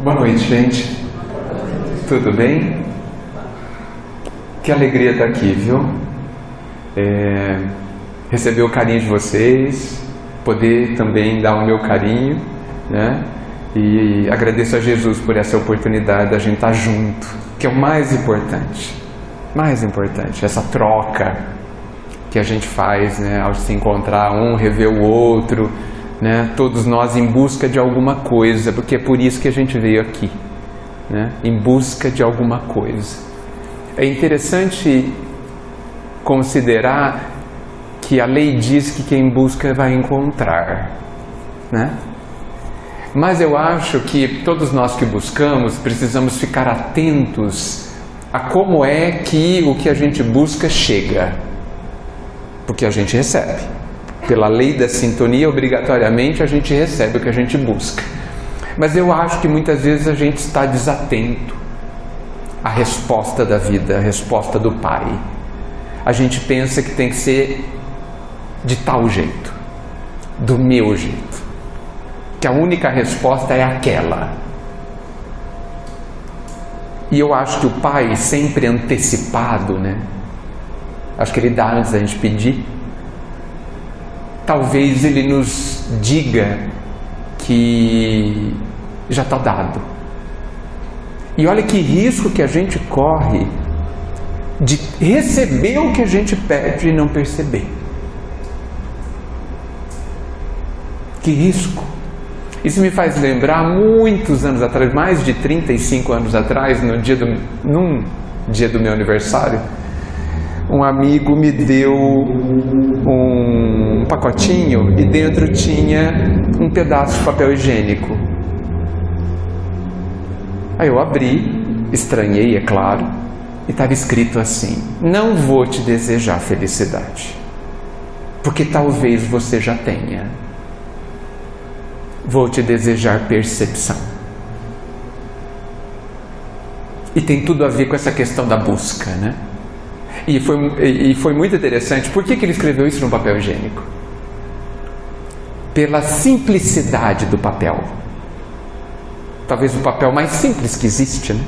Boa noite, gente. Tudo bem? Que alegria estar aqui, viu? Receber o carinho de vocês, poder também dar o meu carinho, né? E agradeço a Jesus por essa oportunidade da gente estar junto, que é o mais importante. Mais importante, essa troca que a gente faz, né? Ao se encontrar, um rever o outro, né? Todos nós em busca de alguma coisa, porque é por isso que a gente veio aqui, né? Em busca de alguma coisa. É interessante considerar que a lei diz que quem busca vai encontrar, né? Mas eu acho que todos nós que buscamos precisamos ficar atentos a como é que o que a gente busca chega, porque a gente recebe. Pela lei da sintonia, obrigatoriamente a gente recebe o que a gente busca. Mas eu acho que muitas vezes a gente está desatento à resposta da vida, à resposta do Pai. A gente pensa que tem que ser de tal jeito, do meu jeito, que a única resposta é aquela. E eu acho que o Pai, sempre antecipado, né? Acho que Ele dá antes da gente pedir. Talvez Ele nos diga que já está dado. E olha que risco que a gente corre de receber o que a gente pede e não perceber. Que risco! Isso me faz lembrar muitos anos atrás, mais de 35 anos atrás, num dia do meu aniversário, um amigo me deu um pacotinho e dentro tinha um pedaço de papel higiênico. Aí eu abri, estranhei, é claro, e estava escrito assim: não vou te desejar felicidade, porque talvez você já tenha. Vou te desejar percepção. E tem tudo a ver com essa questão da busca, né? E foi muito interessante. Por que ele escreveu isso no papel higiênico? Pela simplicidade do papel. Talvez o papel mais simples que existe, né?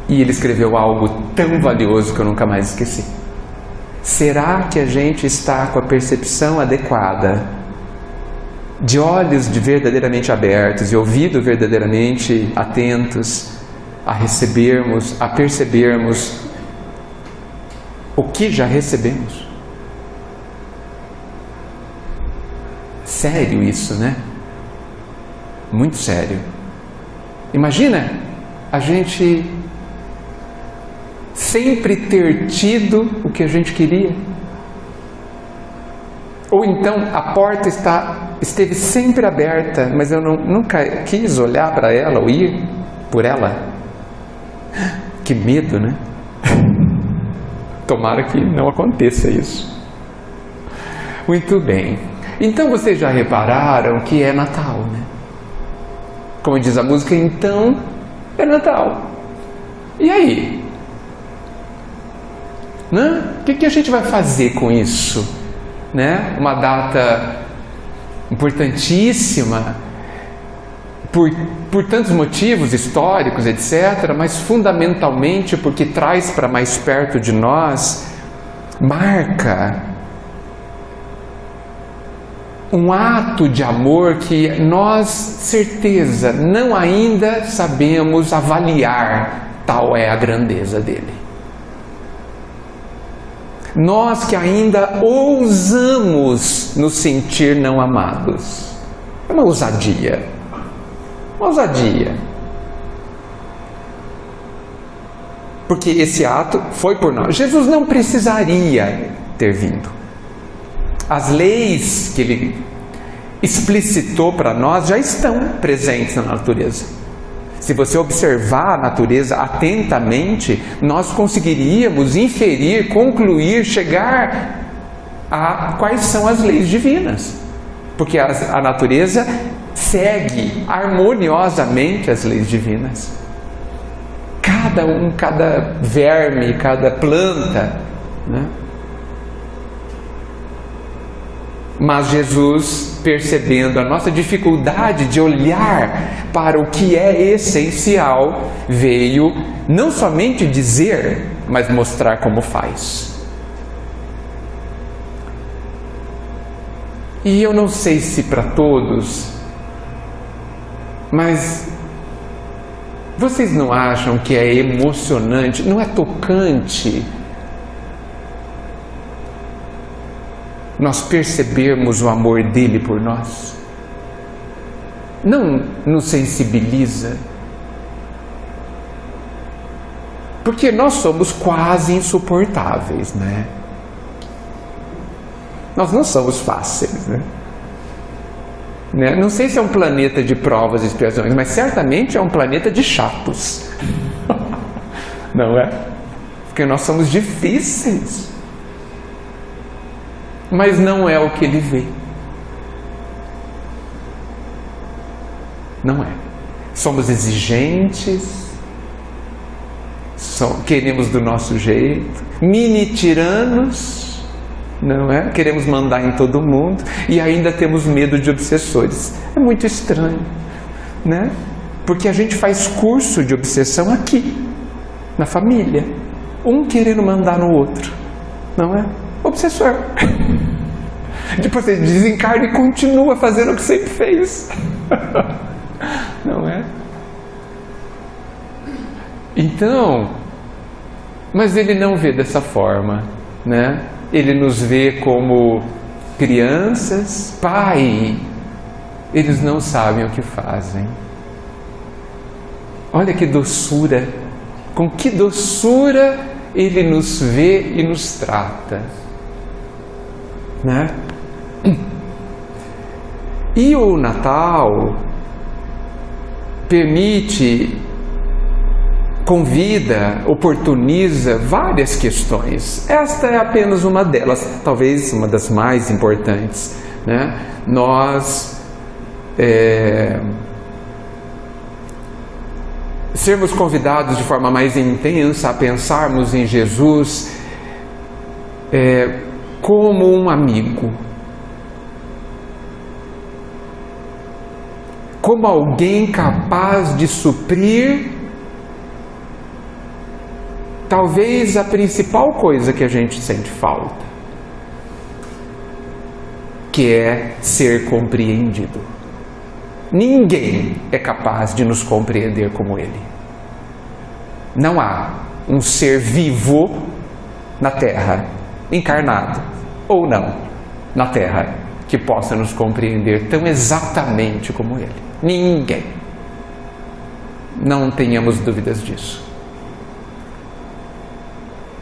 E ele escreveu algo tão valioso que eu nunca mais esqueci. Será que a gente está com a percepção adequada, de olhos verdadeiramente abertos e ouvidos verdadeiramente atentos a recebermos, a percebermos o que já recebemos? Sério isso, né? Muito sério. Imagina a gente sempre ter tido o que a gente queria. Ou então a porta esteve sempre aberta, mas eu nunca quis olhar para ela ou ir por ela. Que medo, né? Tomara que não aconteça isso. Muito bem. Então vocês já repararam que é Natal, né? Como diz a música, então é Natal. E aí? Né? O que a gente vai fazer com isso? Né? Uma data importantíssima por tantos motivos históricos, etc., mas fundamentalmente porque traz para mais perto de nós, marca um ato de amor que nós, certeza, não ainda sabemos avaliar, tal é a grandeza dele. Nós que ainda ousamos nos sentir não amados. É uma ousadia. Uma ousadia. Porque esse ato foi por nós. Jesus não precisaria ter vindo. As leis que Ele explicitou para nós já estão presentes na natureza. Se você observar a natureza atentamente, nós conseguiríamos inferir, concluir, chegar a quais são as leis divinas. Porque a natureza segue harmoniosamente as leis divinas. Cada verme, cada planta, né? Mas Jesus, percebendo a nossa dificuldade de olhar para o que é essencial, veio não somente dizer, mas mostrar como faz. E eu não sei se para todos, mas vocês não acham que é emocionante, não é tocante nós percebermos o amor dele por nós? Não nos sensibiliza? Porque nós somos quase insuportáveis, né? Nós não somos fáceis, né? Não sei se é um planeta de provas e expiações, mas certamente é um planeta de chatos. Não é? Porque nós somos difíceis. Mas não é o que ele vê. Não é. Somos exigentes, queremos do nosso jeito, mini tiranos, não é? Queremos mandar em todo mundo e ainda temos medo de obsessores. É muito estranho, né? Porque a gente faz curso de obsessão aqui, na família, um querendo mandar no outro, não é? Obsessor. Depois você desencarna e continua fazendo o que sempre fez. Não é? Então, mas ele não vê dessa forma, né? Ele nos vê como crianças, pai. Eles não sabem o que fazem. Olha que doçura, com que doçura ele nos vê e nos trata, né? E o Natal permite, convida, oportuniza várias questões. Esta é apenas uma delas, talvez uma das mais importantes, né? Nós sermos convidados de forma mais intensa a pensarmos em Jesus como um amigo, como alguém capaz de suprir talvez a principal coisa que a gente sente falta, que é ser compreendido. Ninguém é capaz de nos compreender como Ele. Não há um ser vivo na Terra, encarnado ou não, na Terra, que possa nos compreender tão exatamente como Ele. Ninguém. Não tenhamos dúvidas disso.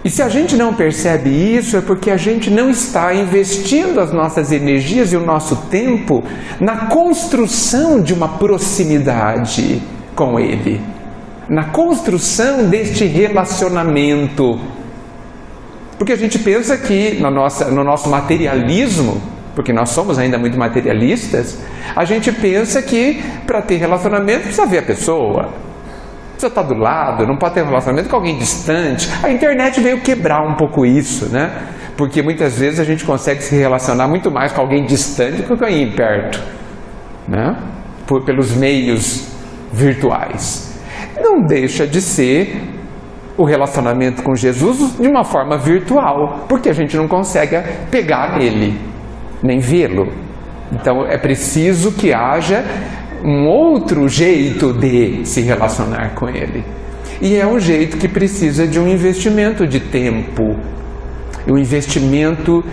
E se a gente não percebe isso, é porque a gente não está investindo as nossas energias e o nosso tempo na construção de uma proximidade com Ele, na construção deste relacionamento. Porque a gente pensa que no nosso materialismo, porque nós somos ainda muito materialistas, a gente pensa que para ter relacionamento precisa ver a pessoa. Precisa estar do lado, não pode ter um relacionamento com alguém distante. A internet veio quebrar um pouco isso, né? Porque muitas vezes a gente consegue se relacionar muito mais com alguém distante do que com alguém perto, né? Pelos meios virtuais. Não deixa de ser o relacionamento com Jesus de uma forma virtual, porque a gente não consegue pegar nele, nem vê-lo. Então é preciso que haja um outro jeito de se relacionar com Ele. E é um jeito que precisa de um investimento de tempo, um investimento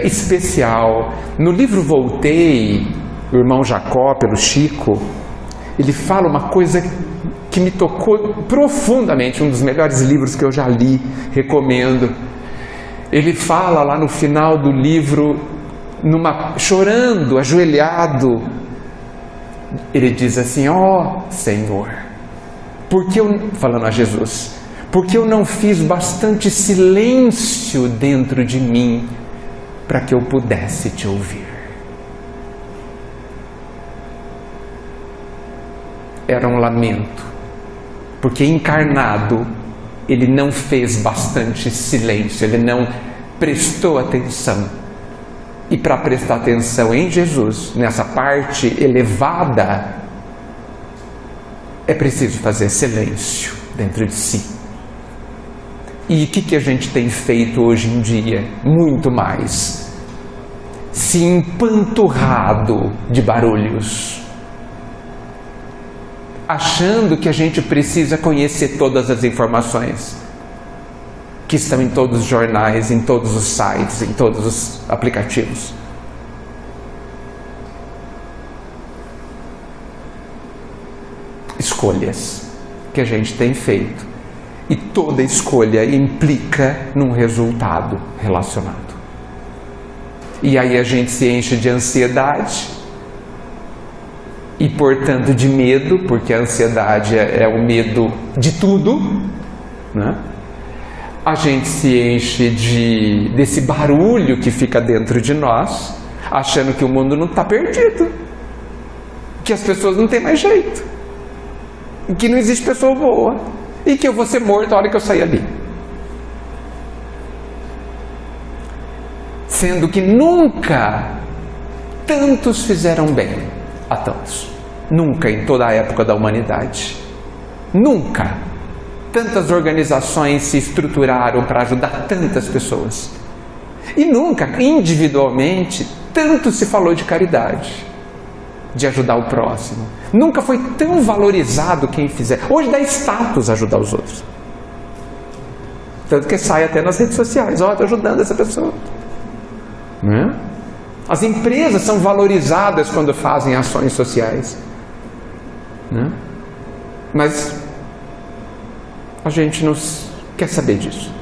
especial. No livro Voltei, o irmão Jacó, pelo Chico, ele fala uma coisa que me tocou profundamente, um dos melhores livros que eu já li, recomendo. Ele fala lá no final do livro, chorando, ajoelhado, ele diz assim: ó Senhor, falando a Jesus, porque eu não fiz bastante silêncio dentro de mim para que eu pudesse te ouvir. Era um lamento, porque encarnado ele não fez bastante silêncio, ele não prestou atenção E para prestar atenção em Jesus, nessa parte elevada, é preciso fazer silêncio dentro de si. E o que a gente tem feito hoje em dia? Muito mais. Se empanturrado de barulhos, achando que a gente precisa conhecer todas as informações que estão em todos os jornais, em todos os sites, em todos os aplicativos. Escolhas que a gente tem feito, e toda escolha implica num resultado relacionado. E aí a gente se enche de ansiedade e, portanto, de medo, porque a ansiedade é o medo de tudo, né? A gente se enche desse barulho que fica dentro de nós, achando que o mundo não está perdido, que as pessoas não têm mais jeito, que não existe pessoa boa, e que eu vou ser morto a hora que eu sair ali. Sendo que nunca tantos fizeram bem a tantos. Nunca em toda a época da humanidade. Nunca tantas organizações se estruturaram para ajudar tantas pessoas. E nunca, individualmente, tanto se falou de caridade, de ajudar o próximo. Nunca foi tão valorizado quem fizer. Hoje dá status ajudar os outros. Tanto que sai até nas redes sociais. Ó, estou ajudando essa pessoa. Né? As empresas são valorizadas quando fazem ações sociais. Né? Mas a gente não quer saber disso.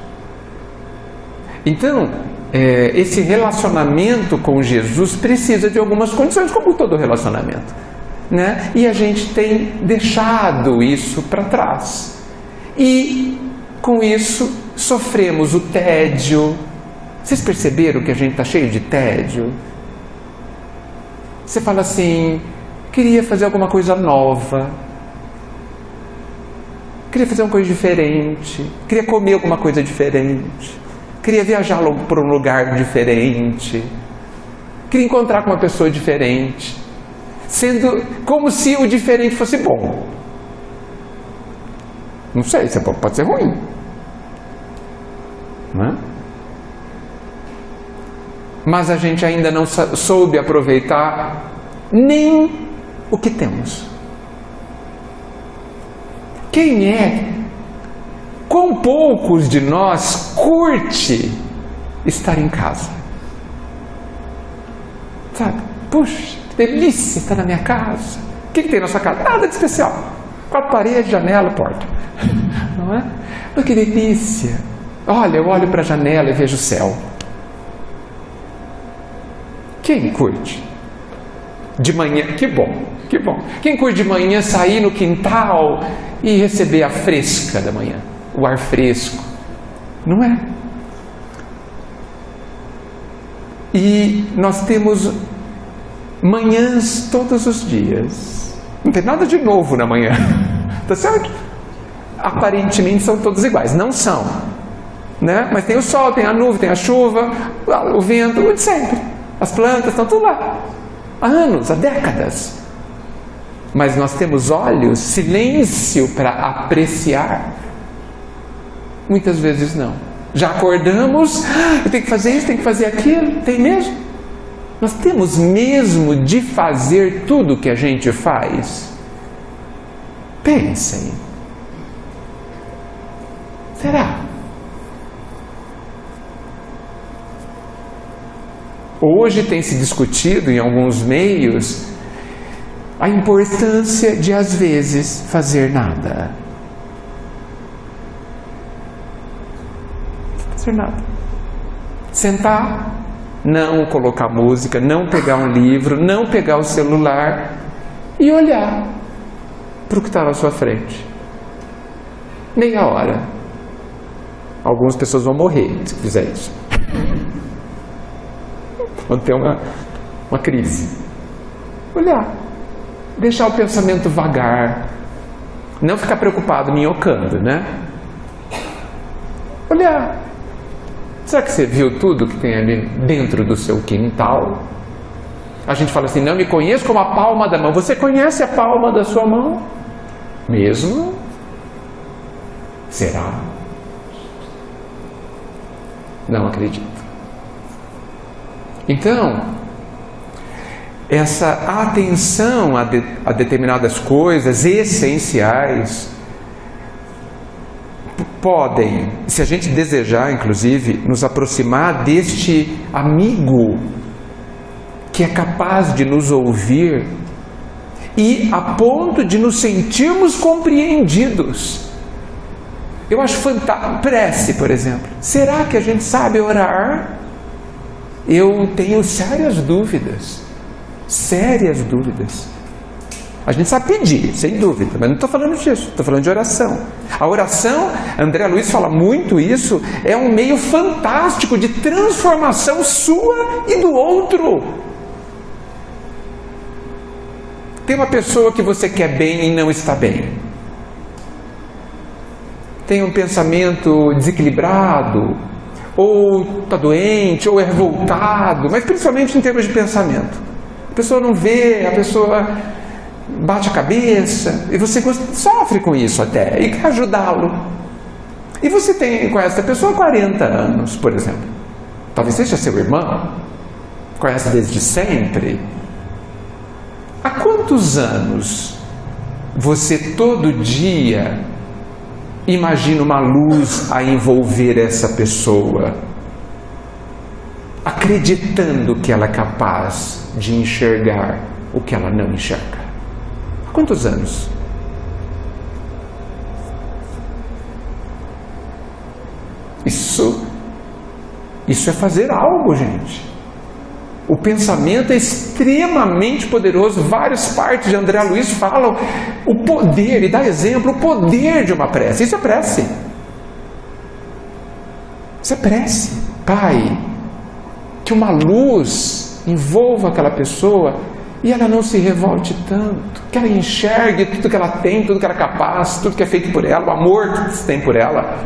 Então, esse relacionamento com Jesus precisa de algumas condições, como todo relacionamento, né? E a gente tem deixado isso para trás. E, com isso, sofremos o tédio. Vocês perceberam que a gente está cheio de tédio? Você fala assim, queria fazer alguma coisa nova, queria fazer uma coisa diferente, queria comer alguma coisa diferente, queria viajar para um lugar diferente, queria encontrar com uma pessoa diferente, sendo como se o diferente fosse bom. Não sei, isso pode ser ruim, não é? Mas a gente ainda não soube aproveitar nem o que temos. Quem é? Quão poucos de nós curte estar em casa? Sabe? Puxa, que delícia estar na minha casa. O que tem na sua casa? Nada de especial. 4 paredes, janela, porta. Não é? Mas que delícia. Olha, eu olho para a janela e vejo o céu. Quem curte? De manhã, que bom, que bom. Quem curte de manhã sair no quintal e receber a fresca da manhã, o ar fresco, não é? E nós temos manhãs todos os dias. Não tem nada de novo na manhã, tá certo? Aparentemente são todos iguais, não são, né? Mas tem o sol, tem a nuvem, tem a chuva, o vento, o de sempre. As plantas estão tudo lá, há anos, há décadas. Mas nós temos olhos, silêncio para apreciar? Muitas vezes não. Já acordamos, eu tenho que fazer isso, tenho que fazer aquilo, tem mesmo? Nós temos mesmo de fazer tudo o que a gente faz? Pensem. Será? Hoje tem se discutido em alguns meios a importância de, às vezes, fazer nada. Fazer nada. Sentar, não colocar música, não pegar um livro, não pegar o celular e olhar para o que está na sua frente. Meia hora. Algumas pessoas vão morrer se fizer isso. Quando tem uma crise. Olhar. Deixar o pensamento vagar. Não ficar preocupado, minhocando, né? Olhar. Será que você viu tudo que tem ali dentro do seu quintal? A gente fala assim, não me conheço como a palma da mão. Você conhece a palma da sua mão? Mesmo? Será? Não acredito. Então, essa atenção a determinadas coisas essenciais podem, se a gente desejar, inclusive, nos aproximar deste amigo que é capaz de nos ouvir e a ponto de nos sentirmos compreendidos. Eu acho fantástico. Prece, por exemplo. Será que a gente sabe orar? Eu tenho sérias dúvidas. Sérias dúvidas. A gente sabe pedir, sem dúvida, mas não estou falando disso, estou falando de oração. A oração, André Luiz fala muito isso, é um meio fantástico de transformação sua e do outro. Tem uma pessoa que você quer bem e não está bem. Tem um pensamento desequilibrado, ou está doente, ou é revoltado, mas principalmente em termos de pensamento. A pessoa não vê, a pessoa bate a cabeça, e você sofre com isso até, e quer ajudá-lo. E você tem com essa pessoa 40 anos, por exemplo. Talvez seja seu irmão, conhece desde sempre. Há quantos anos você todo dia imagina uma luz a envolver essa pessoa, acreditando que ela é capaz de enxergar o que ela não enxerga? Há quantos anos? Isso é fazer algo, gente. O pensamento é extremamente poderoso. Várias partes de André Luiz falam o poder, e dá exemplo, o poder de uma prece. Isso é prece. Isso é prece. Pai, que uma luz envolva aquela pessoa e ela não se revolte tanto, que ela enxergue tudo que ela tem, tudo que ela é capaz, tudo que é feito por ela, o amor que você tem por ela.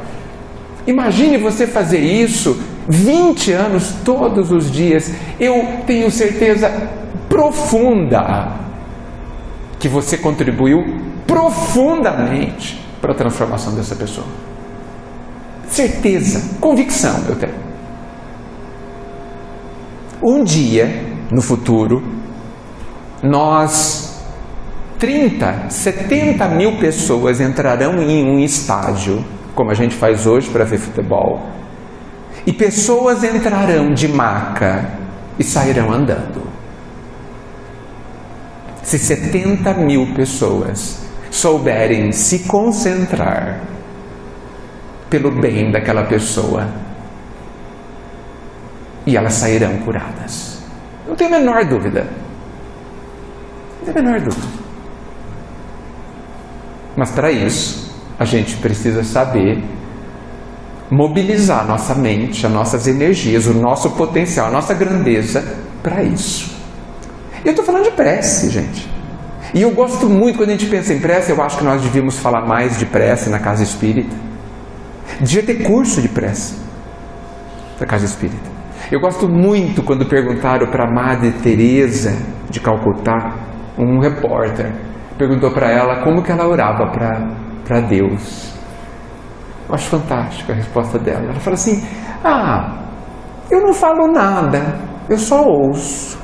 Imagine você fazer isso 20 anos todos os dias. Eu tenho certeza profunda que você contribuiu profundamente para a transformação dessa pessoa. Certeza, convicção eu tenho. Um dia, no futuro, nós 30, 70 mil pessoas entrarão em um estádio, como a gente faz hoje para ver futebol, e pessoas entrarão de maca e sairão andando. Se 70 mil pessoas souberem se concentrar pelo bem daquela pessoa, e elas sairão curadas. Não tenho a menor dúvida. Não tenho a menor dúvida. Mas para isso, a gente precisa saber mobilizar a nossa mente, as nossas energias, o nosso potencial, a nossa grandeza para isso. Eu estou falando de prece, gente. E eu gosto muito, quando a gente pensa em prece, eu acho que nós devíamos falar mais de prece na Casa Espírita. Devia ter curso de prece da Casa Espírita. Eu gosto muito quando perguntaram para a Madre Teresa de Calcutá, um repórter perguntou para ela como que ela orava para Deus. Eu acho fantástica a resposta dela. Ela fala assim: eu não falo nada, eu só ouço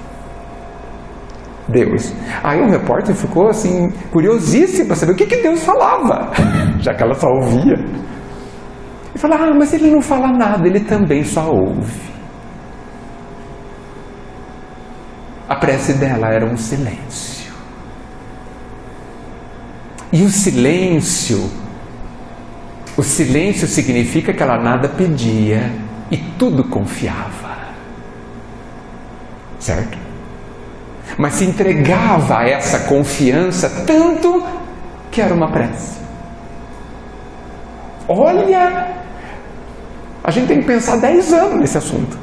Deus. Aí o repórter ficou assim, curiosíssimo para saber o que Deus falava, já que ela só ouvia. E fala: mas ele não fala nada, ele também só ouve. A prece dela era um silêncio. E o silêncio significa que ela nada pedia e tudo confiava. Certo? Mas se entregava a essa confiança tanto que era uma prece. Olha, a gente tem que pensar 10 anos nesse assunto.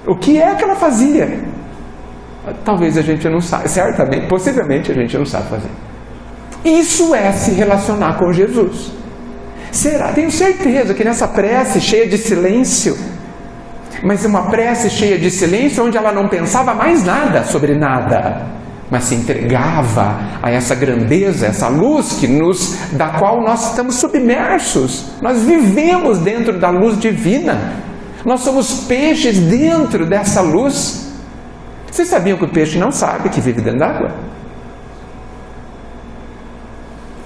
O que é que ela fazia? Talvez a gente não saiba, certamente, possivelmente a gente não sabe fazer. Isso é se relacionar com Jesus. Será? Tenho certeza que nessa prece cheia de silêncio, mas uma prece cheia de silêncio onde ela não pensava mais nada sobre nada, mas se entregava a essa grandeza, essa luz da qual nós estamos submersos. Nós vivemos dentro da luz divina. Nós somos peixes dentro dessa luz. Vocês sabiam que o peixe não sabe que vive dentro d'água?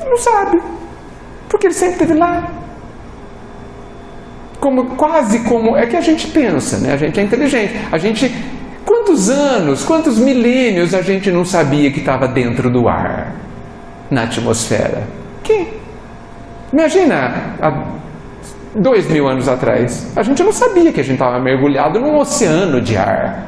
Ele não sabe, porque ele sempre esteve lá. Quase como é que a gente pensa, né? A gente é inteligente. Quantos anos, quantos milênios a gente não sabia que estava dentro do ar, na atmosfera? Quem? Imagina, há 2000 anos atrás, a gente não sabia que a gente estava mergulhado num oceano de ar.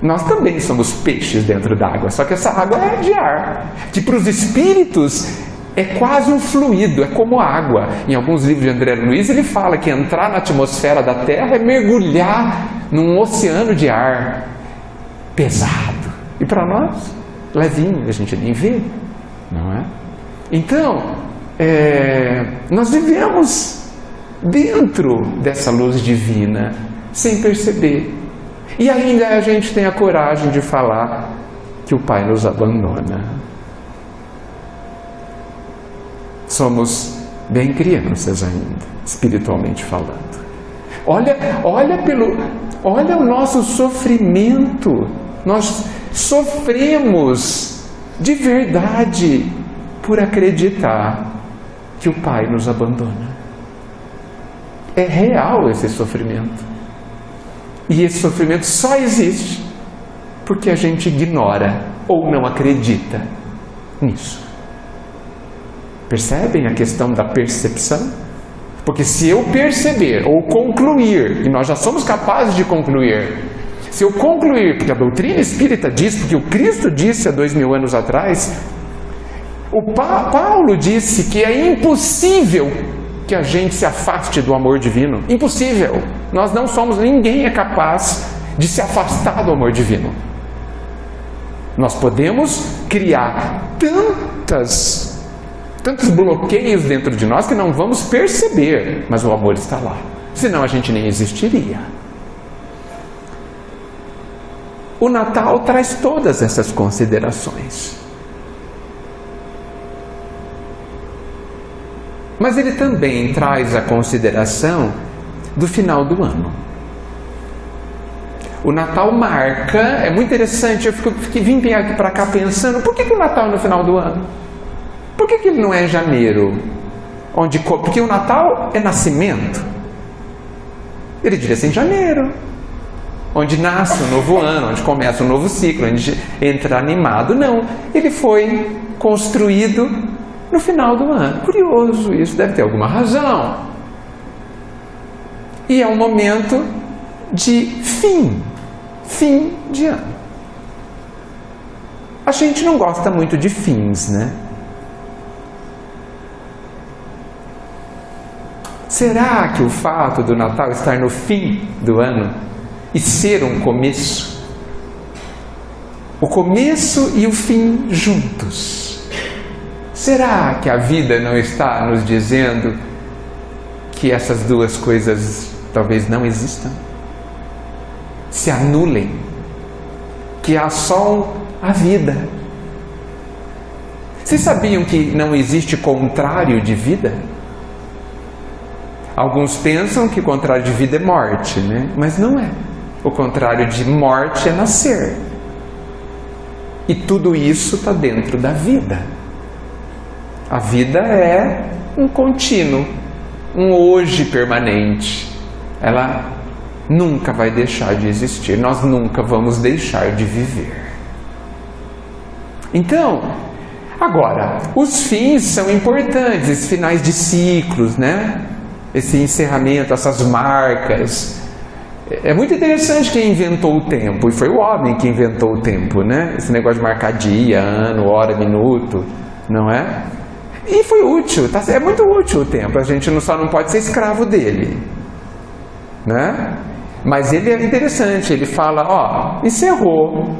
Nós também somos peixes dentro d'água, só que essa água é de ar, que para os espíritos é quase um fluido, é como água. Em alguns livros de André Luiz ele fala que entrar na atmosfera da Terra é mergulhar num oceano de ar pesado. E para nós, levinho, a gente nem vê, não é? Então, nós vivemos dentro dessa luz divina, sem perceber. E ainda a gente tem a coragem de falar que o Pai nos abandona. Somos bem crianças ainda, espiritualmente falando. Olha o nosso sofrimento. Nós sofremos de verdade por acreditar que o Pai nos abandona. É real esse sofrimento. E esse sofrimento só existe porque a gente ignora ou não acredita nisso. Percebem a questão da percepção? Porque se eu perceber ou concluir, e nós já somos capazes de concluir, se eu concluir, porque a doutrina espírita diz, porque o Cristo disse há 2000 anos atrás, Paulo disse que é impossível que a gente se afaste do amor divino. Impossível. Nós não somos, ninguém é capaz de se afastar do amor divino. Nós podemos criar tantos bloqueios dentro de nós que não vamos perceber, mas o amor está lá. Senão a gente nem existiria. O Natal traz todas essas considerações. Mas ele também traz a consideração do final do ano. O Natal marca, é muito interessante, eu vim para cá pensando, por que o Natal é no final do ano? Por que ele não é em janeiro? Porque o Natal é nascimento. Ele devia ser em janeiro, onde nasce um novo ano, onde começa um novo ciclo, onde a gente entra animado. Não, ele foi construído no final do ano. Curioso isso, deve ter alguma razão. E é um momento de fim de ano. A gente não gosta muito de fins, né? Será que o fato do Natal estar no fim do ano e ser um começo, o começo e o fim juntos, será que a vida não está nos dizendo que essas duas coisas talvez não existam? Se anulem, que há só a vida. Vocês sabiam que não existe contrário de vida? Alguns pensam que o contrário de vida é morte, né? Mas não é. O contrário de morte é nascer. E tudo isso está dentro da vida. A vida é um contínuo, um hoje permanente. Ela nunca vai deixar de existir. Nós nunca vamos deixar de viver. Então, agora, os fins são importantes, esses finais de ciclos, né? Esse encerramento, essas marcas. É muito interessante quem inventou o tempo, e foi o homem que inventou o tempo, né? Esse negócio de marcar dia, ano, hora, minuto, não é? E foi útil, tá? É muito útil o tempo, a gente só não pode ser escravo dele, né? Mas ele é interessante, ele fala, encerrou.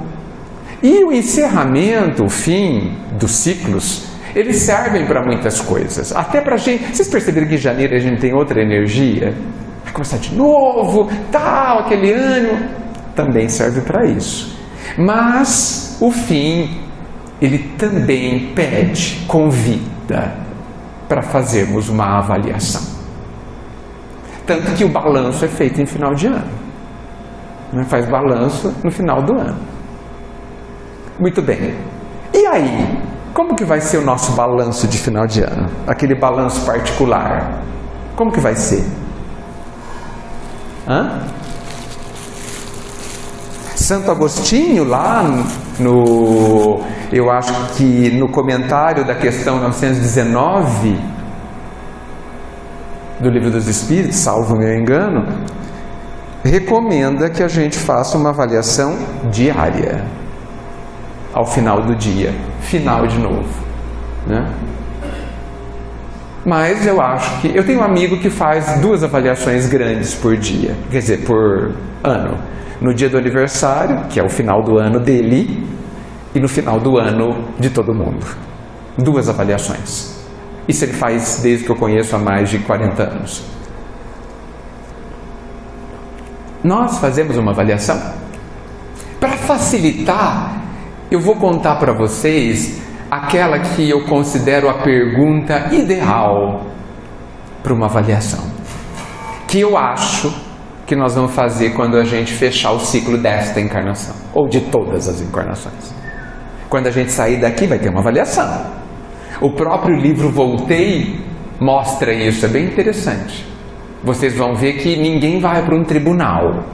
E o encerramento, o fim dos ciclos, eles servem para muitas coisas. Até para a gente. Vocês perceberam que em janeiro a gente tem outra energia? Vai começar de novo, tal, aquele ânimo. Também serve para isso. Mas o fim, ele também pede, convida para fazermos uma avaliação. Tanto que o balanço é feito em final de ano. Faz balanço no final do ano. Muito bem. E aí? Como que vai ser o nosso balanço de final de ano? Aquele balanço particular. Como que vai ser? Santo Agostinho, lá eu acho que no comentário da questão 919 do Livro dos Espíritos, salvo o meu engano, recomenda que a gente faça uma avaliação diária, ao final do dia, final de novo, né? Mas eu acho que... Eu tenho um amigo que faz 2 avaliações grandes por dia, quer dizer, por ano. No dia do aniversário, que é o final do ano dele, e no final do ano de todo mundo. 2 avaliações. Isso ele faz desde que eu conheço há mais de 40 anos. Nós fazemos uma avaliação. Para facilitar, eu vou contar para vocês aquela que eu considero a pergunta ideal para uma avaliação, que eu acho que nós vamos fazer quando a gente fechar o ciclo desta encarnação, ou de todas as encarnações. Quando a gente sair daqui vai ter uma avaliação. O próprio livro Voltei mostra isso, é bem interessante. Vocês vão ver que ninguém vai para um tribunal.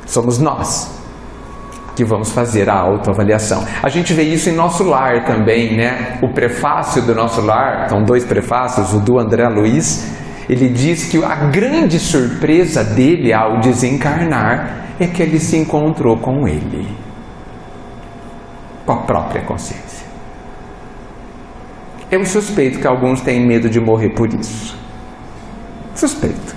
Somos nós que vamos fazer a autoavaliação. A gente vê isso em nosso lar também, né? O prefácio do nosso lar, são 2 prefácios, o do André Luiz, ele diz que a grande surpresa dele ao desencarnar é que ele se encontrou com ele, com a própria consciência. Eu suspeito que alguns têm medo de morrer por isso. Suspeito.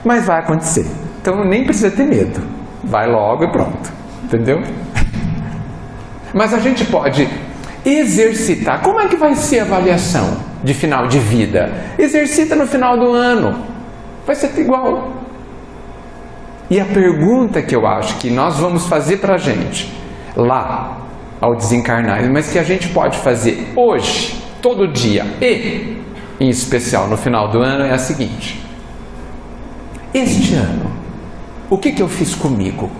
Mas vai acontecer. Então nem precisa ter medo. Vai logo e pronto. Entendeu? Mas a gente pode exercitar. Como é que vai ser a avaliação de final de vida? Exercita no final do ano. Vai ser igual. E a pergunta que eu acho que nós vamos fazer para a gente lá, ao desencarnar, mas que a gente pode fazer hoje, todo dia e, em especial, no final do ano, é a seguinte: este ano, o que eu fiz comigo?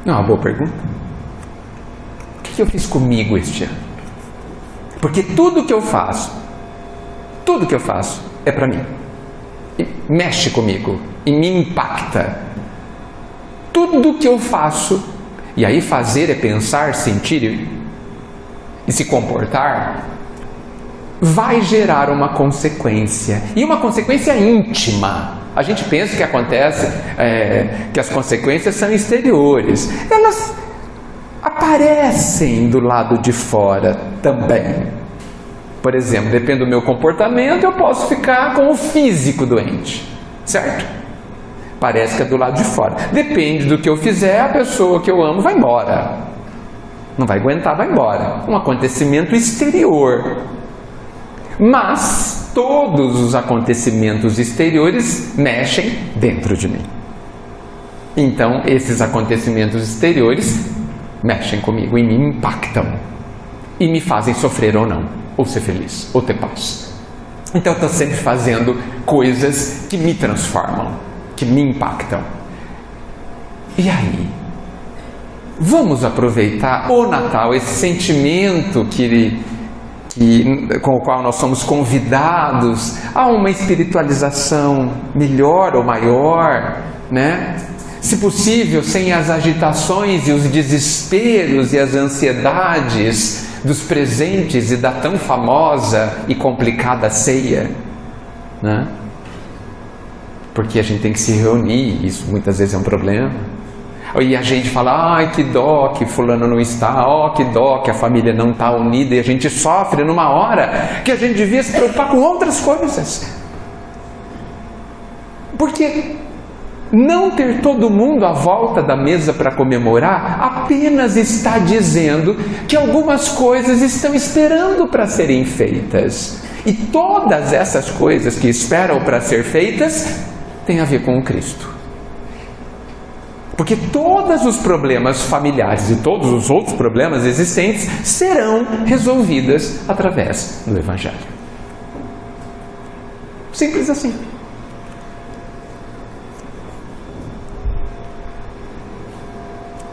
Não é uma boa pergunta? O que eu fiz comigo este ano? Porque tudo que eu faço é para mim. E mexe comigo e me impacta. Tudo que eu faço, e aí fazer é pensar, sentir e se comportar, vai gerar uma consequência. E uma consequência íntima. A gente pensa que acontece, que as consequências são exteriores. Elas aparecem do lado de fora também. Por exemplo, depende do meu comportamento, eu posso ficar com o físico doente, certo? Parece que é do lado de fora. Depende do que eu fizer, a pessoa que eu amo vai embora. Não vai aguentar, vai embora. Um acontecimento exterior. Mas todos os acontecimentos exteriores mexem dentro de mim. Então, esses acontecimentos exteriores mexem comigo e me impactam. E me fazem sofrer ou não, ou ser feliz, ou ter paz. Então, eu estou sempre fazendo coisas que me transformam, que me impactam. E aí? Vamos aproveitar o Natal, esse sentimento com o qual nós somos convidados a uma espiritualização melhor ou maior, né? Se possível, sem as agitações e os desesperos e as ansiedades dos presentes e da tão famosa e complicada ceia, né? Porque a gente tem que se reunir, isso muitas vezes é um problema. E a gente fala, ai que dó que fulano não está, ó que dó que a família não está unida, e a gente sofre numa hora que a gente devia se preocupar com outras coisas. Porque não ter todo mundo à volta da mesa para comemorar apenas está dizendo que algumas coisas estão esperando para serem feitas. E todas essas coisas que esperam para ser feitas têm a ver com o Cristo. Porque todos os problemas familiares e todos os outros problemas existentes serão resolvidos através do Evangelho. Simples assim.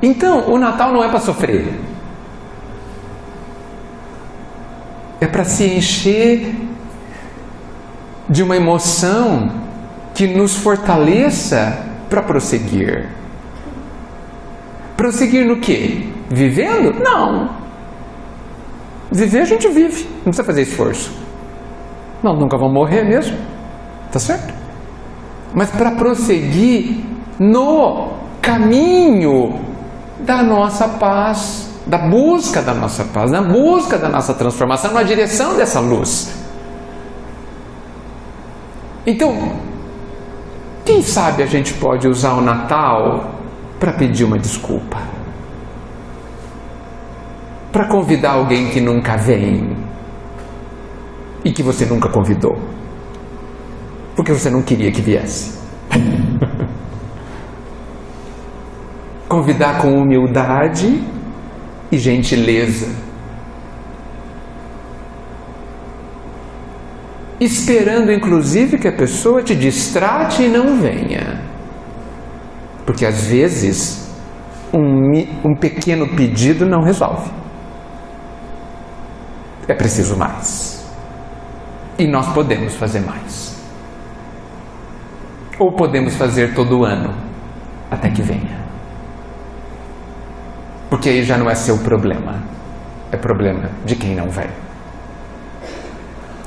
Então, o Natal não é para sofrer. É para se encher de uma emoção que nos fortaleça para prosseguir. Prosseguir no quê? Vivendo? Não. Viver a gente vive, não precisa fazer esforço. Não, nunca vamos morrer mesmo. Tá certo? Mas para prosseguir no caminho da nossa paz, da busca da nossa paz, na busca da nossa transformação, na direção dessa luz. Então, quem sabe a gente pode usar o Natal para pedir uma desculpa, para convidar alguém que nunca vem e que você nunca convidou, porque você não queria que viesse. Convidar com humildade e gentileza, esperando inclusive que a pessoa te distrate e não venha, porque às vezes um pequeno pedido não resolve, é preciso mais, e nós podemos fazer mais, ou podemos fazer todo ano até que venha. Porque aí já não é seu problema, é problema de quem não vem.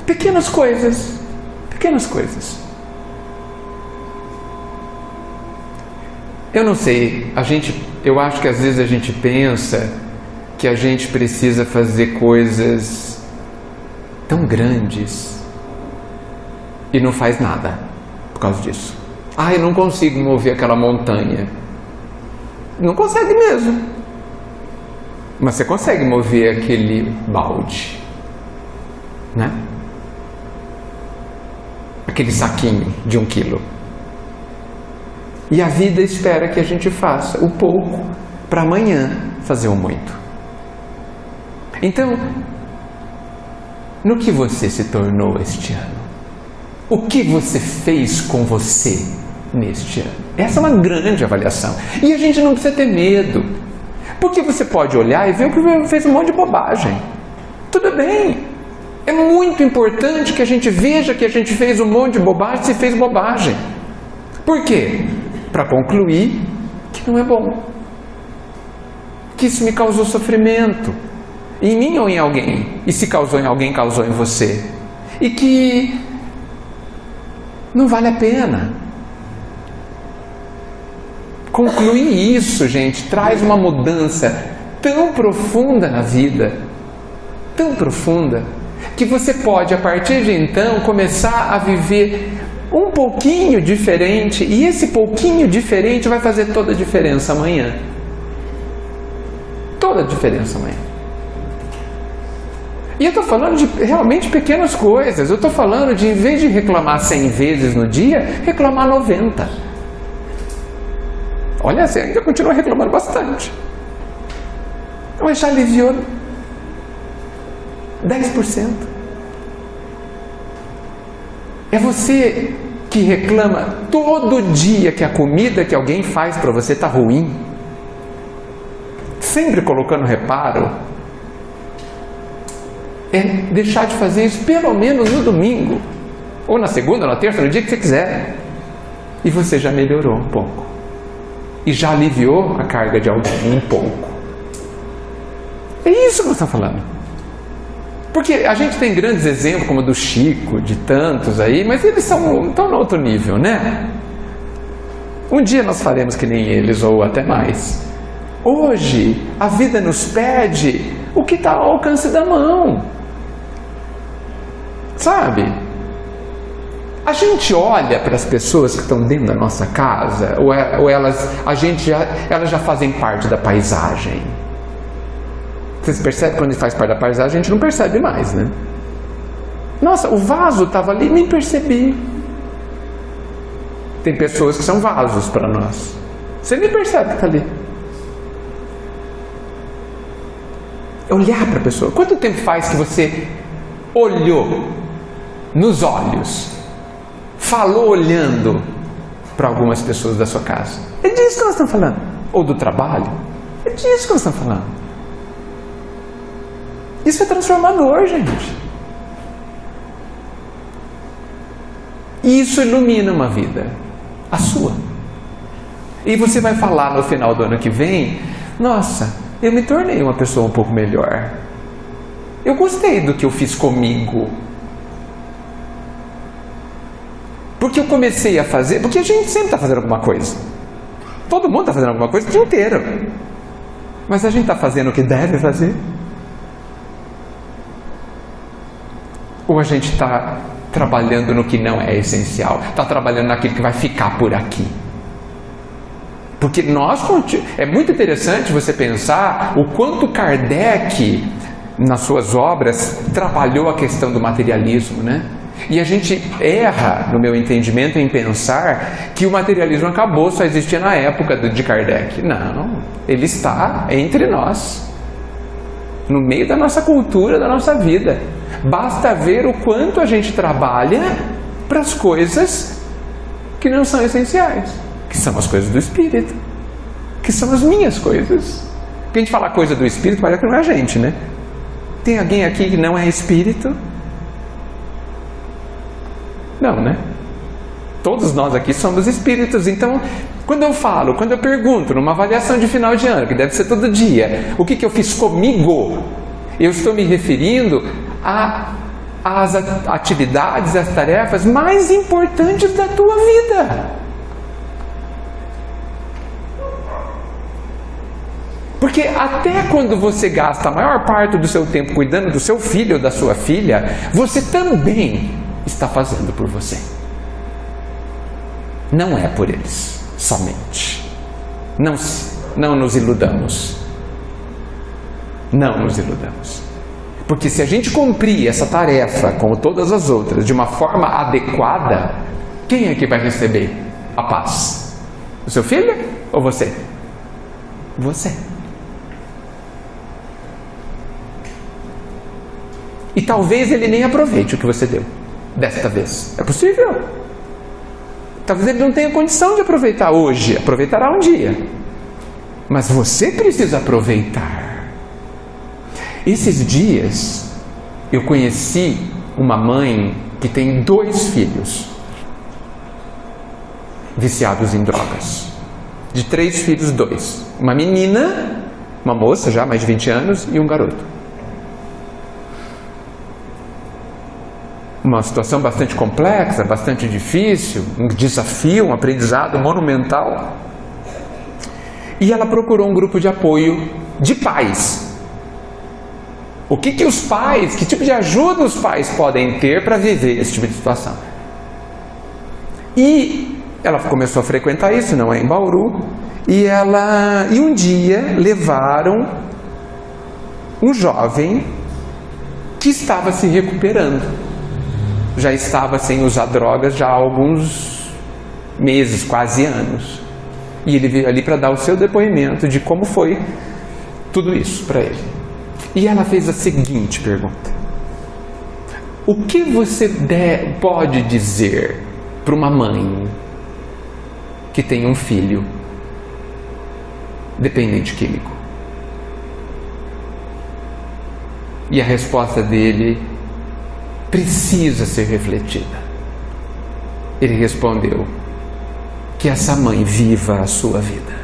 Pequenas coisas, pequenas coisas. Eu não sei, eu acho que às vezes a gente pensa que a gente precisa fazer coisas tão grandes e não faz nada por causa disso. Eu não consigo mover aquela montanha. Não consegue mesmo. Mas você consegue mover aquele balde, né? Aquele saquinho de 1 quilo. E a vida espera que a gente faça o pouco para amanhã fazer o muito. Então, no que você se tornou este ano? O que você fez com você neste ano? Essa é uma grande avaliação. E a gente não precisa ter medo. Porque você pode olhar e ver que fez um monte de bobagem. Tudo bem. É muito importante que a gente veja que a gente fez um monte de bobagem se fez bobagem. Por quê? Para concluir que não é bom. Que isso me causou sofrimento. Em mim ou em alguém. E se causou em alguém, causou em você. E que não vale a pena. Concluir isso, gente, traz uma mudança tão profunda na vida, tão profunda, que você pode, a partir de então, começar a viver um pouquinho diferente, e esse pouquinho diferente vai fazer toda a diferença amanhã. Toda a diferença amanhã. E eu estou falando de realmente pequenas coisas, eu estou falando de, em vez de reclamar 100 vezes no dia, reclamar 90. Olha, você ainda continua reclamando bastante. Mas já aliviou 10%. É você que reclama todo dia que a comida que alguém faz para você está ruim. Sempre colocando reparo. É deixar de fazer isso pelo menos no domingo. Ou na segunda, ou na terça, no dia que você quiser. E você já melhorou um pouco. E já aliviou a carga de alguém um pouco. É isso que eu estou falando. Porque a gente tem grandes exemplos, como o do Chico, de tantos aí, mas eles estão no outro nível, né? Um dia nós faremos que nem eles, ou até mais. Hoje, a vida nos pede o que está ao alcance da mão. Sabe? A gente olha para as pessoas que estão dentro da nossa casa, ou elas já fazem parte da paisagem. Vocês percebem quando faz parte da paisagem, a gente não percebe mais, né? Nossa, o vaso estava ali, nem percebi. Tem pessoas que são vasos para nós. Você nem percebe que está ali. Olhar para a pessoa. Quanto tempo faz que você olhou nos olhos, falou olhando para algumas pessoas da sua casa? É disso que nós estamos falando. Ou do trabalho. É disso que nós estamos falando. Isso é transformador, gente. Isso ilumina uma vida, a sua. E você vai falar no final do ano que vem: nossa, eu me tornei uma pessoa um pouco melhor. Eu gostei do que eu fiz comigo. Porque eu comecei a fazer, porque a gente sempre está fazendo alguma coisa. Todo mundo está fazendo alguma coisa o dia inteiro. Mas a gente está fazendo o que deve fazer? Ou a gente está trabalhando no que não é essencial? Está trabalhando naquilo que vai ficar por aqui? Porque é muito interessante você pensar o quanto Kardec, nas suas obras, trabalhou a questão do materialismo, né? E a gente erra, no meu entendimento, em pensar que o materialismo acabou, só existia na época de Kardec. Não, ele está entre nós, no meio da nossa cultura, da nossa vida. Basta ver o quanto a gente trabalha para as coisas que não são essenciais, que são as coisas do Espírito, que são as minhas coisas. Porque a gente fala coisa do Espírito, parece que não é a gente, né? Tem alguém aqui que não é Espírito? Não, né? Todos nós aqui somos Espíritos. Então, quando eu pergunto numa avaliação de final de ano, que deve ser todo dia, o que eu fiz comigo, eu estou me referindo às atividades, às tarefas mais importantes da tua vida. Porque até quando você gasta a maior parte do seu tempo cuidando do seu filho ou da sua filha, você também está fazendo por você. Não é por eles somente. Não nos iludamos. Não nos iludamos. Porque se a gente cumprir essa tarefa, como todas as outras, de uma forma adequada, quem é que vai receber a paz? O seu filho ou você? Você. E talvez ele nem aproveite o que você deu desta vez. É possível. Talvez ele não tenha condição de aproveitar hoje. Aproveitará um dia. Mas você precisa aproveitar. Esses dias, eu conheci uma mãe que tem 2 filhos viciados em drogas. De 3 filhos, 2. Uma menina, uma moça já, mais de 20 anos, e um garoto. Uma situação bastante complexa, bastante difícil, um desafio, um aprendizado monumental. E ela procurou um grupo de apoio de pais. O que os pais, que tipo de ajuda os pais podem ter para viver esse tipo de situação? E ela começou a frequentar isso, não é em Bauru, e um dia levaram um jovem que estava se recuperando. Já estava sem usar drogas já há alguns meses, quase anos. E ele veio ali para dar o seu depoimento de como foi tudo isso para ele. E ela fez a seguinte pergunta: o que você pode dizer para uma mãe que tem um filho dependente químico? E a resposta dele precisa ser refletida. Ele respondeu: que essa mãe viva a sua vida.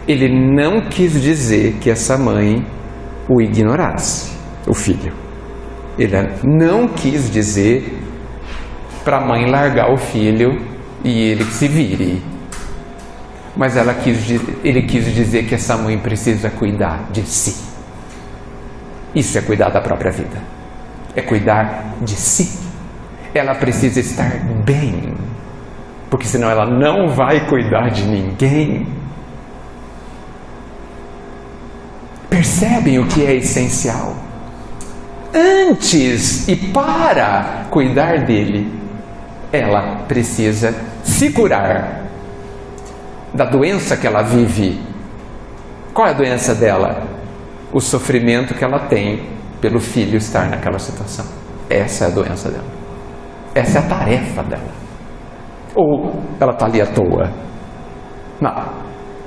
Ele não quis dizer que essa mãe o ignorasse, o filho. Ele não quis dizer para a mãe largar o filho e ele se vire. Mas ele quis dizer que essa mãe precisa cuidar de si. Isso é cuidar da própria vida. É cuidar de si. Ela precisa estar bem, porque senão ela não vai cuidar de ninguém. Percebem o que é essencial? Antes e para cuidar dele, ela precisa se curar da doença que ela vive. Qual é a doença dela? O sofrimento que ela tem pelo filho estar naquela situação. Essa é a doença dela. Essa é a tarefa dela. Ou ela está ali à toa? Não,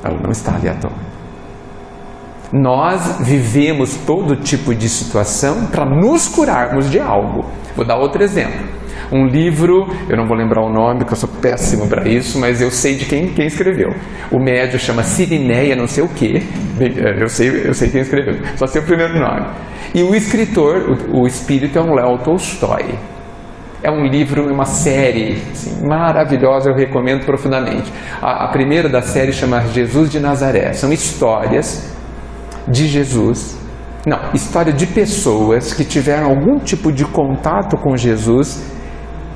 ela não está ali à toa. Nós vivemos todo tipo de situação para nos curarmos de algo. Vou dar outro exemplo. Um livro, eu não vou lembrar o nome, porque eu sou péssimo para isso, mas eu sei de quem escreveu. O médio chama Sirineia não sei o quê. Eu sei quem escreveu, só sei o primeiro nome. E o escritor, o espírito, é um Léo Tolstói. É um livro, uma série assim, maravilhosa, eu recomendo profundamente. A primeira da série chama Jesus de Nazaré. São histórias de Jesus, história de pessoas que tiveram algum tipo de contato com Jesus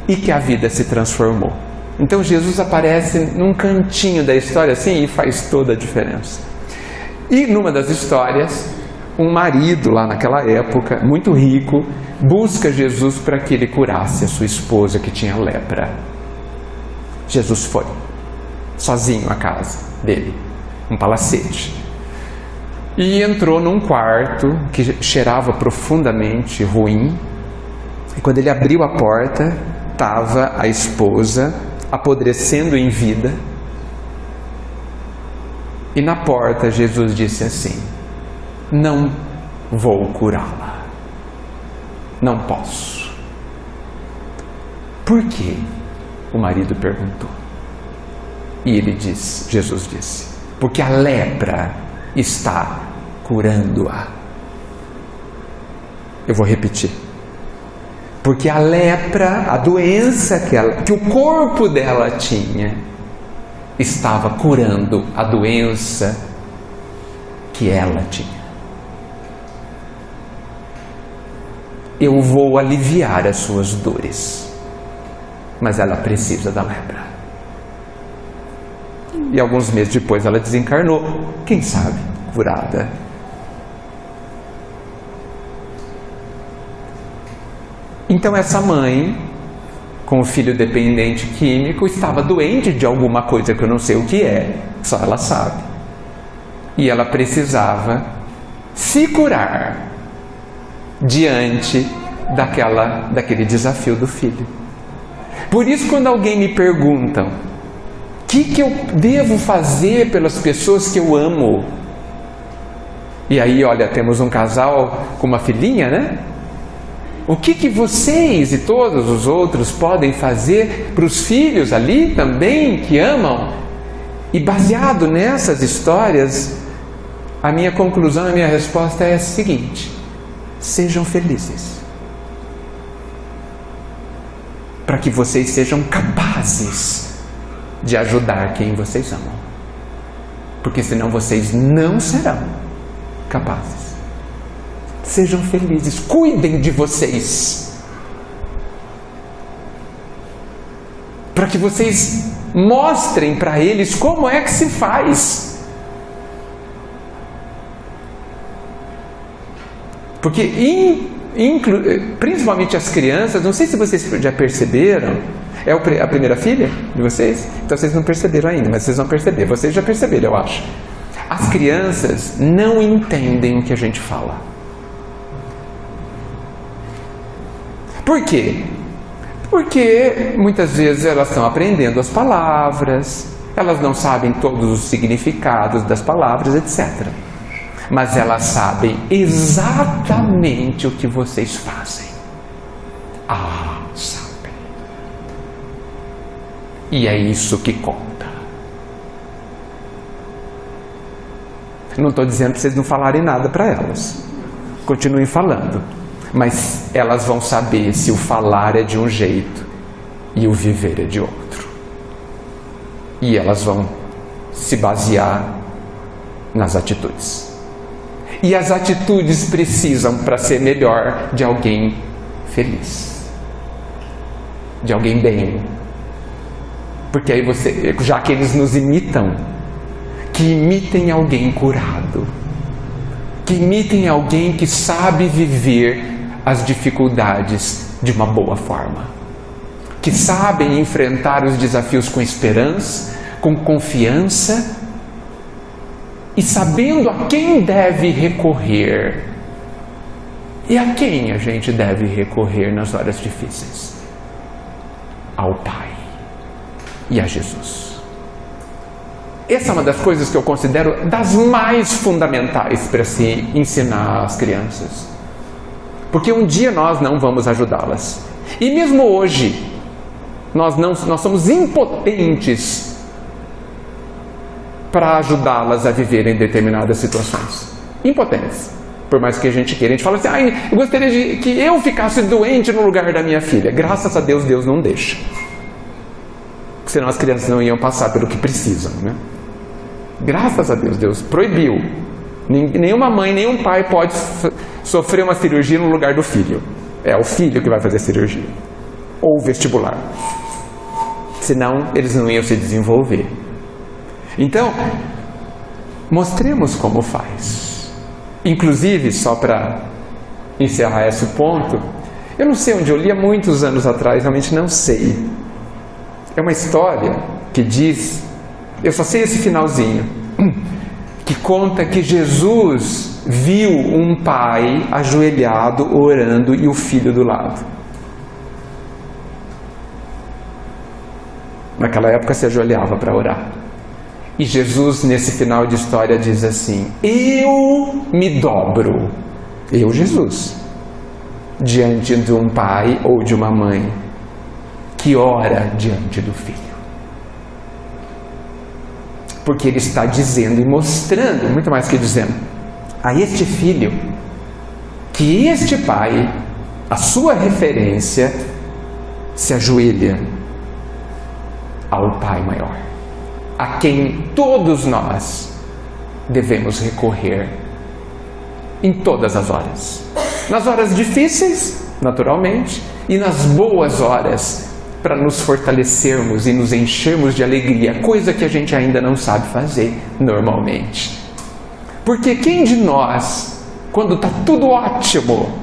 e que a vida se transformou. Então Jesus aparece num cantinho da história assim e faz toda a diferença. E numa das histórias, um marido lá naquela época, muito rico, busca Jesus para que ele curasse a sua esposa que tinha lepra. Jesus foi, sozinho à casa dele, um palacete. E entrou num quarto que cheirava profundamente ruim. E quando ele abriu a porta, estava a esposa apodrecendo em vida. E na porta Jesus disse assim: não vou curá-la. Não posso. Por quê? O marido perguntou. E Jesus disse: porque a lepra está curando-a. Eu vou repetir. Porque a lepra, a doença que o corpo dela tinha, estava curando a doença que ela tinha. Eu vou aliviar as suas dores, mas ela precisa da lepra. E alguns meses depois ela desencarnou, quem sabe, curada. Então essa mãe, com o filho dependente químico, estava doente de alguma coisa que eu não sei o que é, só ela sabe. E ela precisava se curar diante daquele desafio do filho. Por isso, quando alguém me pergunta: o que eu devo fazer pelas pessoas que eu amo? E aí, olha, temos um casal com uma filhinha, né? O que vocês e todos os outros podem fazer para os filhos ali também que amam? E baseado nessas histórias, a minha conclusão, a minha resposta é a seguinte: sejam felizes, para que vocês sejam capazes de ajudar quem vocês amam, porque senão vocês não serão capazes. Sejam felizes, cuidem de vocês, para que vocês mostrem para eles como é que se faz. Porque principalmente as crianças, não sei se vocês já perceberam, é a primeira filha de vocês? Então vocês não perceberam ainda, mas vocês vão perceber. Vocês já perceberam, eu acho. As crianças não entendem o que a gente fala. Por quê? Porque muitas vezes elas estão aprendendo as palavras, elas não sabem todos os significados das palavras, etc. Mas elas sabem exatamente o que vocês fazem. Sabem. E é isso que conta. Não estou dizendo para vocês não falarem nada para elas. Continuem falando. Mas elas vão saber se o falar é de um jeito e o viver é de outro. E elas vão se basear nas atitudes. E as atitudes precisam, para ser melhor, de alguém feliz, de alguém bem. Porque aí já que eles nos imitam, que imitem alguém curado, que imitem alguém que sabe viver as dificuldades de uma boa forma, que sabem enfrentar os desafios com esperança, com confiança e sabendo a quem deve recorrer. E a quem a gente deve recorrer nas horas difíceis? Ao Pai e a Jesus. Essa é uma das coisas que eu considero das mais fundamentais para se ensinar às crianças. Porque um dia nós não vamos ajudá-las. E mesmo hoje, nós somos impotentes para ajudá-las a viverem determinadas situações. Impotentes. Por mais que a gente queira. A gente fala assim, eu gostaria que eu ficasse doente no lugar da minha filha. Graças a Deus, Deus não deixa. Senão as crianças não iam passar pelo que precisam, né? Graças a Deus, Deus proibiu. Nenhuma mãe, nenhum pai pode sofrer uma cirurgia no lugar do filho. É o filho que vai fazer a cirurgia. Ou o vestibular. Senão, eles não iam se desenvolver. Então, mostremos como faz. Inclusive, só para encerrar esse ponto, eu não sei onde eu li há muitos anos atrás, realmente não sei. É uma história que diz, eu só sei esse finalzinho, que conta que Jesus viu um pai ajoelhado orando e o filho do lado. Naquela época se ajoelhava para orar. E Jesus, nesse final de história, diz assim: eu me dobro, eu, Jesus, diante de um pai ou de uma mãe que ora diante do filho. Porque ele está dizendo e mostrando, muito mais que dizendo, a este filho, que este pai, a sua referência, se ajoelha ao Pai maior, a quem todos nós devemos recorrer em todas as horas. Nas horas difíceis, naturalmente, e nas boas horas, para nos fortalecermos e nos enchermos de alegria, coisa que a gente ainda não sabe fazer normalmente. Porque quem de nós, quando está tudo ótimo,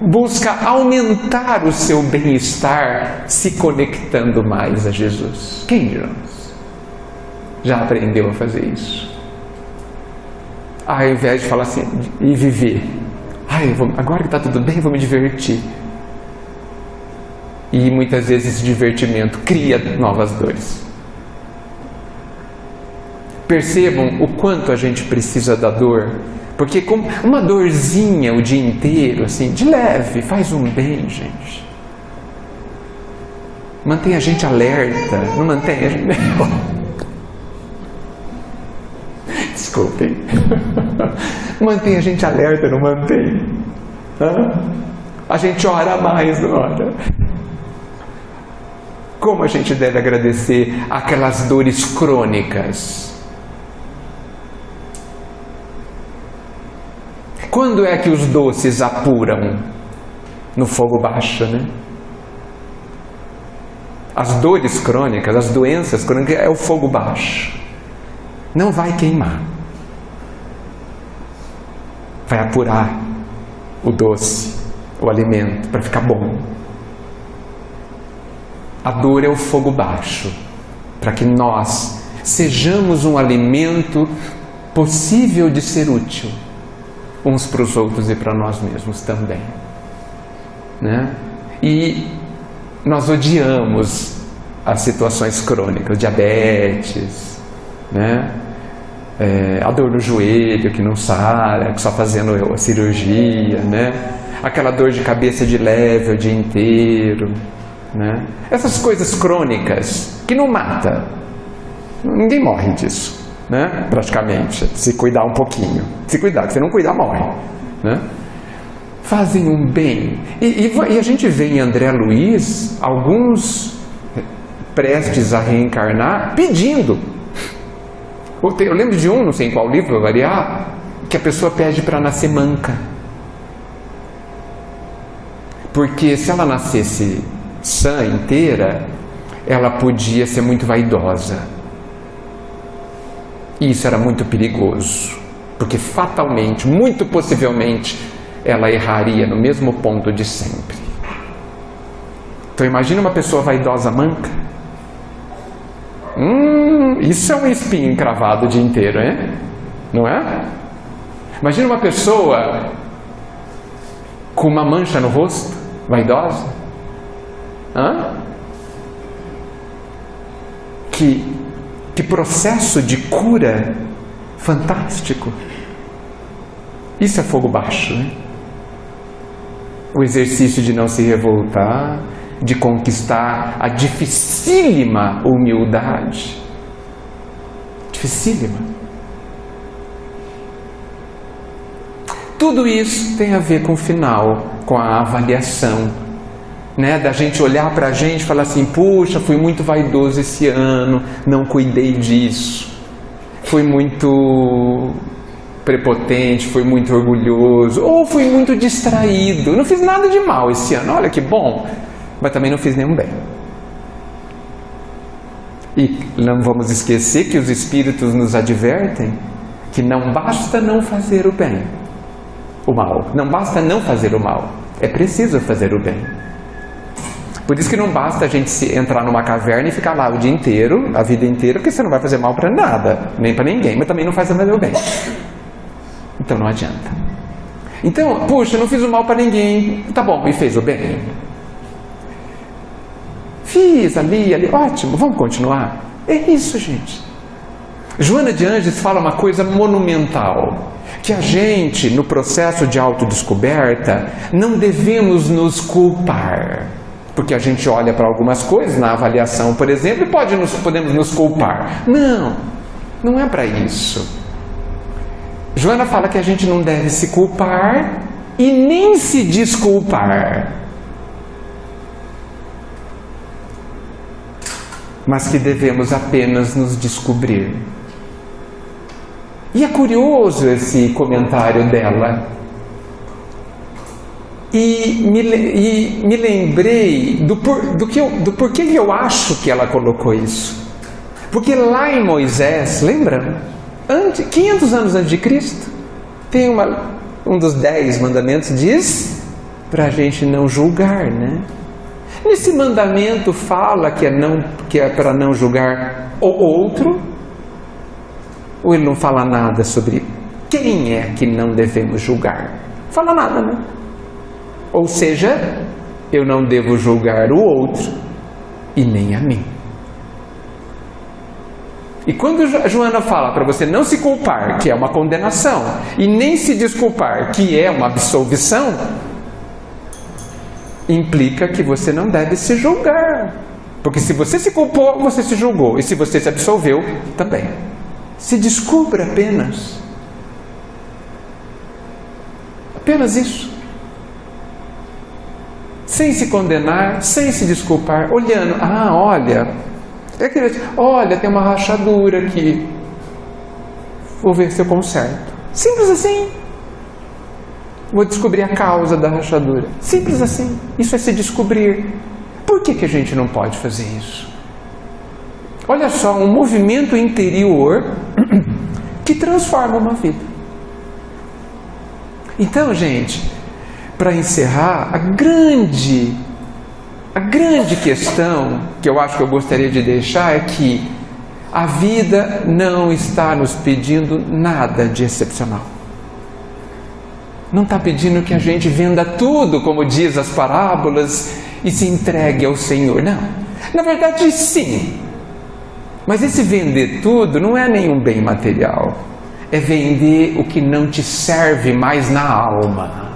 busca aumentar o seu bem-estar se conectando mais a Jesus? Quem de nós já aprendeu a fazer isso? Ao invés de falar assim, e viver, agora que está tudo bem, vou me divertir. E muitas vezes esse divertimento cria novas dores. Percebam o quanto a gente precisa da dor. Porque com uma dorzinha o dia inteiro, assim, de leve, faz um bem, gente. Mantém a gente alerta, não mantém a gente... Desculpem. Mantém a gente alerta, não mantém? A gente ora mais, não ora? Como a gente deve agradecer aquelas dores crônicas? Quando é que os doces apuram? No fogo baixo, né? As dores crônicas, as doenças crônicas, é o fogo baixo. Não vai queimar. Vai apurar o doce, o alimento, para ficar bom. A dor é o fogo baixo, para que nós sejamos um alimento possível de ser útil uns para os outros e para nós mesmos também, né? E nós odiamos as situações crônicas, diabetes, né? A dor no joelho que não sara, que só fazendo a cirurgia, né? Aquela dor de cabeça de leve o dia inteiro, né? Essas coisas crônicas que não mata, ninguém morre disso, né? Praticamente, se cuidar um pouquinho, se cuidar, se não cuidar morre, né? Fazem um bem, e a gente vê em André Luiz alguns prestes a reencarnar pedindo Eu lembro de não sei em qual livro, para variar, que a pessoa pede para nascer manca. Porque se ela nascesse sã, inteira, ela podia ser muito vaidosa. E isso era muito perigoso, porque fatalmente, muito possivelmente, ela erraria no mesmo ponto de sempre. Então imagina uma pessoa vaidosa manca. Isso é um espinho encravado o dia inteiro, hein? Não é? Imagina uma pessoa com uma mancha no rosto, vaidosa. Que processo de cura fantástico. Isso é fogo baixo, né? O exercício de não se revoltar, de conquistar a dificílima humildade. Dificílima. Tudo isso tem a ver com o final, com a avaliação, né? Da gente olhar para a gente e falar assim: puxa, fui muito vaidoso esse ano, não cuidei disso, fui muito prepotente, fui muito orgulhoso, ou fui muito distraído, não fiz nada de mal esse ano, olha que bom, mas também não fiz nenhum bem. E não vamos esquecer que os Espíritos nos advertem que não basta não fazer o bem, o mal, não basta não fazer o mal, é preciso fazer o bem. Por isso que não basta a gente entrar numa caverna e ficar lá o dia inteiro, a vida inteira, porque você não vai fazer mal para nada, nem para ninguém, mas também não faz o bem. Então não adianta. Então, puxa, não fiz o mal para ninguém, tá bom, e fez o bem? Fiz ali, ótimo, vamos continuar? É isso, gente. Joana de Ângeles fala uma coisa monumental, que a gente, no processo de autodescoberta, não devemos nos culpar. Porque a gente olha para algumas coisas, na avaliação, por exemplo, e podemos nos culpar. Não, não é para isso. Joana fala que a gente não deve se culpar e nem se desculpar, mas que devemos apenas nos descobrir. E é curioso esse comentário dela. E me lembrei do porquê que eu acho que ela colocou isso. Porque lá em Moisés, lembra? 500 anos antes de Cristo, tem um dos 10 mandamentos, diz para a gente não julgar, né? Nesse mandamento fala que é para não julgar o outro, ou ele não fala nada sobre quem é que não devemos julgar? Fala nada, né? Ou seja, eu não devo julgar o outro e nem a mim. E quando Joana fala para você não se culpar, que é uma condenação, e nem se desculpar, que é uma absolvição, implica que você não deve se julgar. Porque se você se culpou, você se julgou. E se você se absolveu, também. Se descubra apenas. Apenas isso. Sem se condenar, sem se desculpar, olhando, olha, tem uma rachadura aqui, vou ver se eu conserto. Simples assim. Vou descobrir a causa da rachadura. Simples assim. Isso é se descobrir. Por que a gente não pode fazer isso? Olha só, um movimento interior que transforma uma vida. Então, gente, para encerrar, a grande questão que eu acho que eu gostaria de deixar é que a vida não está nos pedindo nada de excepcional. Não está pedindo que a gente venda tudo, como diz as parábolas, e se entregue ao Senhor. Não. Na verdade, sim. Mas esse vender tudo não é nenhum bem material. É vender o que não te serve mais na alma.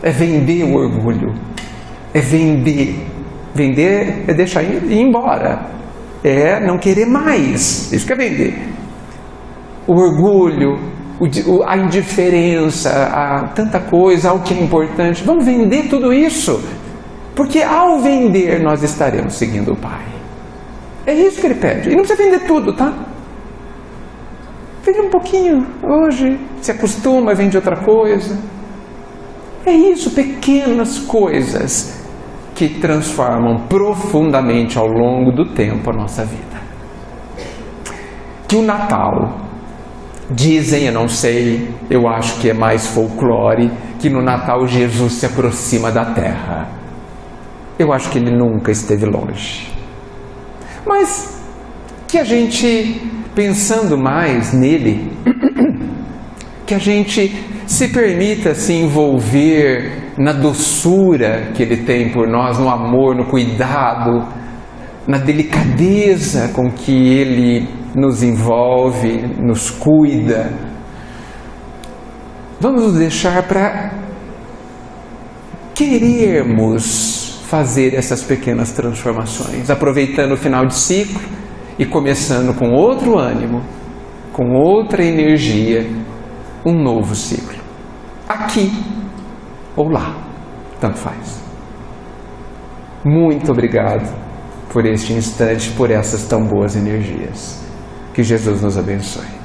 É vender o orgulho. É vender. Vender é deixar ir embora. É não querer mais. Isso que é vender. O orgulho, a indiferença, a tanta coisa, ao que é importante. Vamos vender tudo isso. Porque ao vender nós estaremos seguindo o Pai. É isso que Ele pede. E não precisa vender tudo, tá? vende um pouquinho hoje, se acostuma, vende outra coisa. É isso, pequenas coisas que transformam profundamente ao longo do tempo a nossa vida. Que o Natal, dizem, eu não sei, eu acho que é mais folclore, que no Natal Jesus se aproxima da terra. Eu acho que ele nunca esteve longe. Mas que a gente, pensando mais nele, que a gente se permita se envolver na doçura que ele tem por nós, no amor, no cuidado, na delicadeza com que ele nos envolve, nos cuida. Vamos nos deixar para querermos fazer essas pequenas transformações, aproveitando o final de ciclo e começando com outro ânimo, com outra energia, um novo ciclo. Aqui ou lá, tanto faz. Muito obrigado por este instante, por essas tão boas energias. Que Jesus nos abençoe.